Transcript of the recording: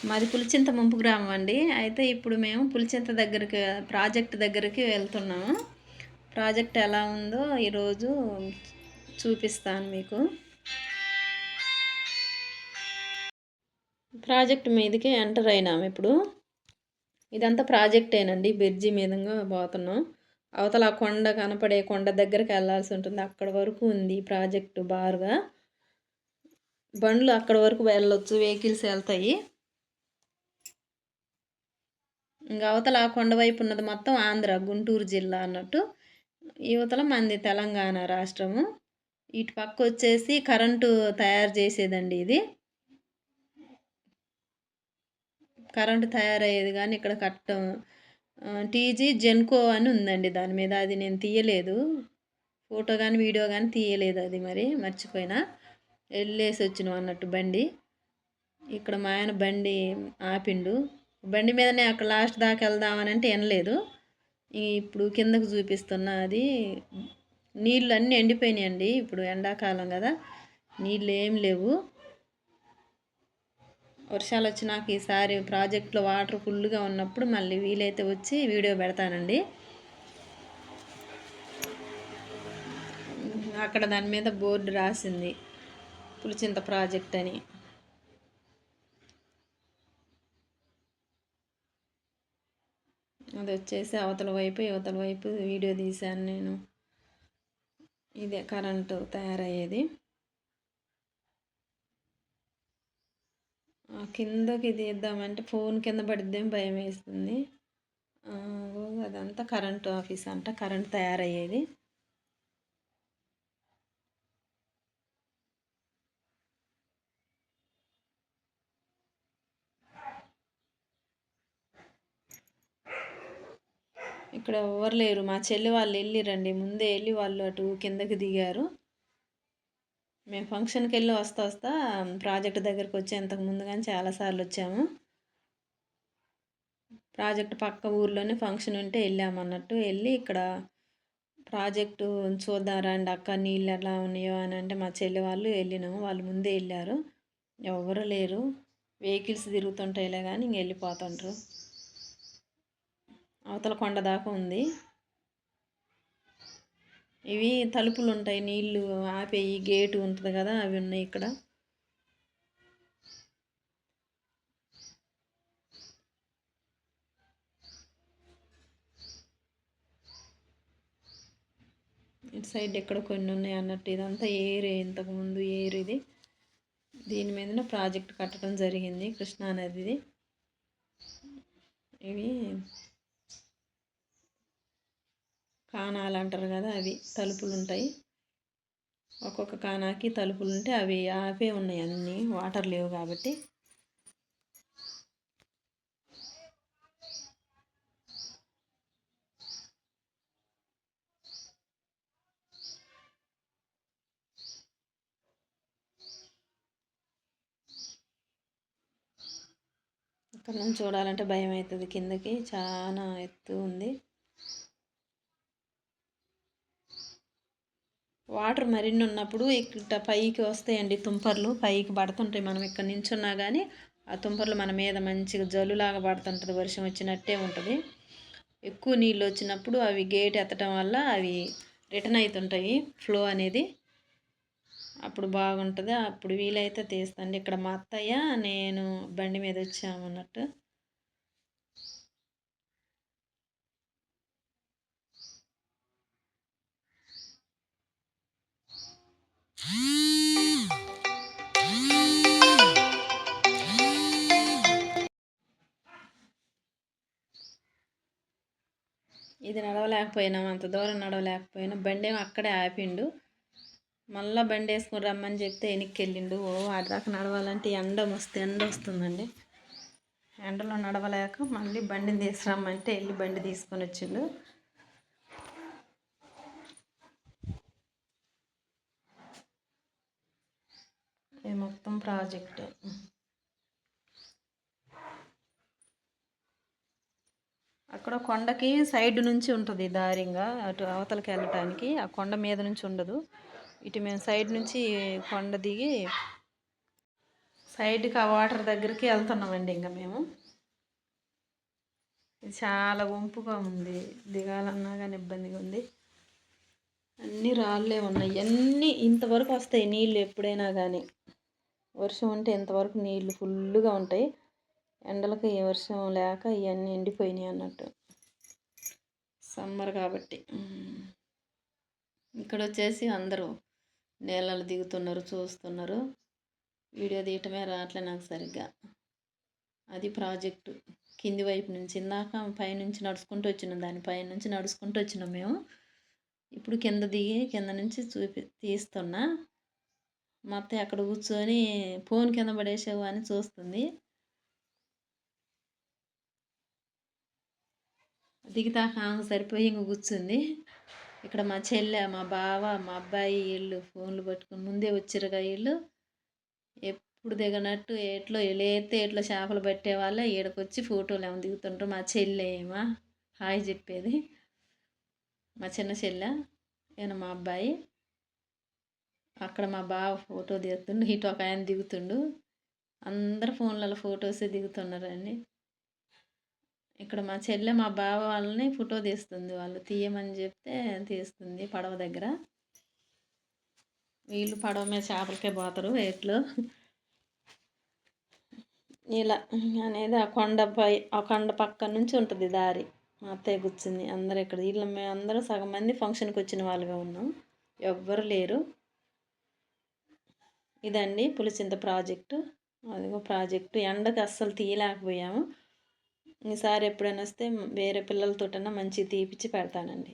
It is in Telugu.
మాది పులిచింత ముంపు గ్రామం అండి. అయితే ఇప్పుడు మేము పులిచింత దగ్గరికి ప్రాజెక్ట్ దగ్గరికి వెళ్తున్నాము. ప్రాజెక్ట్ ఎలా ఉందో ఈరోజు చూపిస్తాను మీకు. ప్రాజెక్ట్ మీదకి ఎంటర్ అయినాము ఇప్పుడు. ఇదంతా ప్రాజెక్టేనండి. బ్రిడ్జి మీదంగా పోతున్నాం. అవతల ఆ కొండ కనపడే కొండ దగ్గరికి వెళ్ళాల్సి ఉంటుంది. అక్కడ వరకు ఉంది ప్రాజెక్టు బారుగా. బండ్లు అక్కడ వరకు వెళ్ళొచ్చు, వెహికల్స్ వెళ్తాయి. ఇంకా అవతల ఆ కొండ వైపు ఉన్నది మొత్తం ఆంధ్ర, గుంటూరు జిల్లా అన్నట్టు. యువతల మంది తెలంగాణ రాష్ట్రము. ఇటు పక్క వచ్చేసి కరెంటు తయారు చేసేదండి ఇది. కరెంటు తయారయ్యేది కానీ ఇక్కడ కట్టం. టీజీ జెన్కో అని ఉందండి దాని మీద. అది నేను తీయలేదు, ఫోటో కానీ వీడియో కానీ తీయలేదు. అది మరి మర్చిపోయినా. వెళ్ళేసి వచ్చినాం అన్నట్టు బండి. ఇక్కడ మా ఆయన బండి ఆపిండు. బండి మీదనే అక్కడ లాస్ట్ దాకా వెళ్దామని అంటే వినలేదు. ఇప్పుడు కిందకు చూపిస్తున్నా. అది నీళ్ళు అన్నీ ఎండిపోయినాయండి. ఇప్పుడు ఎండాకాలం కదా, నీళ్ళు ఏం లేవు. వర్షాలు వచ్చినాక ఈసారి ప్రాజెక్టులో వాటర్ ఫుల్గా ఉన్నప్పుడు మళ్ళీ వీలైతే వచ్చి వీడియో పెడతానండి. అక్కడ దాని మీద బోర్డు రాసింది పులిచింత ప్రాజెక్ట్ అని. అది వచ్చేసి అవతల వైపు యువతల వైపు వీడియో తీశాను నేను. ఇదే కరెంటు తయారయ్యేది. కిందకి తీద్దామంటే ఫోన్ కింద పడిద్దేం భయం వేస్తుంది. అదంతా కరెంటు ఆఫీస్ అంట, కరెంట్ తయారయ్యేది. ఇక్కడ ఎవరు లేరు. మా చెల్లి వాళ్ళు వెళ్ళిరండి, ముందే వెళ్ళి వాళ్ళు అటు కిందకి దిగారు. మేము ఫంక్షన్కి వెళ్ళి వస్తా ప్రాజెక్ట్ దగ్గరికి వచ్చి ఇంతకు ముందు కానీ చాలాసార్లు వచ్చాము. ప్రాజెక్ట్ పక్క ఊర్లోనే ఫంక్షన్ ఉంటే వెళ్ళామన్నట్టు. వెళ్ళి ఇక్కడ ప్రాజెక్టు చూద్దాం రండి అక్క, నీళ్ళు ఎలా ఉన్నాయో అని అంటే మా చెల్లి వాళ్ళు వెళ్ళినాము. వాళ్ళు ముందే వెళ్ళారు. ఎవరు లేరు, వెహికల్స్ తిరుగుతుంటాయిలే కానీ ఇంక వెళ్ళిపోతుంటారు. అవతల కొండ దాకా ఉంది. ఇవి తలుపులు ఉంటాయి, నీళ్ళు ఆపేయి గేటు ఉంటుంది కదా, అవి ఉన్నాయి ఇక్కడ. ఇటు సైడ్ ఎక్కడ కొన్ని ఉన్నాయి అన్నట్టు. ఇదంతా ఏరే, ఇంతకుముందు ఏరు ఇది. దీని మీదనే ప్రాజెక్ట్ కట్టడం జరిగింది, కృష్ణానదిది. ఇవి కానాలు అంటారు కదా, అవి తలుపులు ఉంటాయి. ఒక్కొక్క కానాకి తలుపులు ఉంటే అవి ఆపే ఉన్నాయి అన్నీ, వాటర్ లేవు కాబట్టి. ఇక్కడ నుంచి చూడాలంటే భయం అవుతుంది, కిందకి చాలా ఎత్తు ఉంది. వాటర్ మరిన్ని ఉన్నప్పుడు ఇక్కడ పైకి వస్తాయండి తుంపర్లు, పైకి పడుతుంటాయి. మనం ఇక్కడ నించున్నా కానీ ఆ తుంపర్లు మన మీద మంచిగా జల్లులాగా పడుతుంటుంది, వర్షం వచ్చినట్టే ఉంటుంది. ఎక్కువ నీళ్ళు వచ్చినప్పుడు అవి గేట్ ఎత్తడం వల్ల అవి రిటర్న్ అవుతుంటాయి, ఫ్లో అనేది. అప్పుడు బాగుంటుంది. అప్పుడు వీలైతే తీస్తాండి. ఇక్కడ మా అత్తయ్య నేను బండి మీద వచ్చామన్నట్టు. ఇది నడవలేకపోయినాం, అంత దూరం నడవలేకపోయినా. బండి ఏమో అక్కడే ఆపిండు. మళ్ళీ బండి వేసుకుని రమ్మని చెప్తే వెనక్కి వెళ్ళిండు. ఆడదాకా నడవాలంటే ఎండ వస్తుందండి. ఎండలో నడవలేక మళ్ళీ బండిని తీసుకురమ్మంటే వెళ్ళి బండి తీసుకొని వచ్చిండు. ఇది మొత్తం ప్రాజెక్ట్. అక్కడ కొండకి సైడ్ నుంచి ఉంటుంది దారిగా, అటు అవతలకి వెళ్ళటానికి. ఆ కొండ మీద నుంచి ఉండదు. ఇటు మేము సైడ్ నుంచి కొండ దిగి సైడ్కి ఆ వాటర్ దగ్గరికి వెళ్తున్నామండి ఇంకా మేము. ఇది చాలా వంపుగా ఉంది, దిగాలన్నా కానీ ఇబ్బందిగా ఉంది. అన్నీ రాళ్ళే ఉన్నాయి, అన్నీ ఇంతవరకు వస్తాయి నీళ్ళు ఎప్పుడైనా కానీ. వర్షం ఉంటే ఇంతవరకు నీళ్ళు ఫుల్గా ఉంటాయి. ఎండలకి వర్షం లేక ఇవన్నీ ఎండిపోయినాయి అన్నట్టు, సమ్మర్ కాబట్టి. ఇక్కడ వచ్చేసి అందరూ నీళ్ళలో దిగుతున్నారు, చూస్తున్నారు. వీడియో తీయటమే రావట్లే నాకు సరిగ్గా. అది ప్రాజెక్టు కింది వైపు నుంచి. ఇందాక పైనుంచి నడుచుకుంటూ వచ్చినాం, దానిపై నుంచి నడుచుకుంటూ వచ్చినాం మేము. ఇప్పుడు కింద దిగి కింద నుంచి తీస్తున్నా. మా అత్తయ్య అక్కడ కూర్చొని ఫోన్ కింద పడేసావు అని చూస్తుంది. దిగితాక సరిపోయి ఇంక కూర్చుంది. ఇక్కడ మా చెల్లె, మా బావ, మా అబ్బాయి వీళ్ళు ఫోన్లు పట్టుకుని ముందే వచ్చిరుగా వీళ్ళు. ఎప్పుడు దిగనట్టు ఎట్లో లేతే ఎట్లో చేపలు పట్టేవాళ్ళే ఈడకొచ్చి ఫోటోలు ఏమో దిగుతుంటారు. మా చెల్లె ఏమో హాయ్ చెప్పేది, మా చిన్న చెల్లె. ఈయన మా అబ్బాయి. అక్కడ మా బావ ఫోటో దిగుతుండు, ఇటు ఒక ఆయన దిగుతుండు. అందరు ఫోన్లలో ఫొటోసే దిగుతున్నారండి. ఇక్కడ మా చెల్లె మా బావ వాళ్ళని ఫోటో తీస్తుంది, వాళ్ళు తీయమని చెప్తే తీస్తుంది పడవ దగ్గర. వీళ్ళు పడవ మీద చేపలకే పోతారు ఎట్లో. ఇలా అనేది ఆ కొండపై, ఆ కొండ పక్క నుంచి ఉంటుంది దారి. మా అత్తయ్య కూర్చుంది. అందరూ ఇక్కడ వీళ్ళు మేము అందరూ సగం మంది ఫంక్షన్కి వచ్చిన వాళ్ళుగా ఉన్నాం, ఎవ్వరు లేరు. ఇదండి పులిచింత ప్రాజెక్టు. అదిగో ప్రాజెక్టు. ఎండకి అస్సలు తీయలేకపోయాము. ఈసారి ఎప్పుడైనా వస్తే వేరే పిల్లలతోటన్నా మంచిగా తీపిచ్చి పెడతానండి.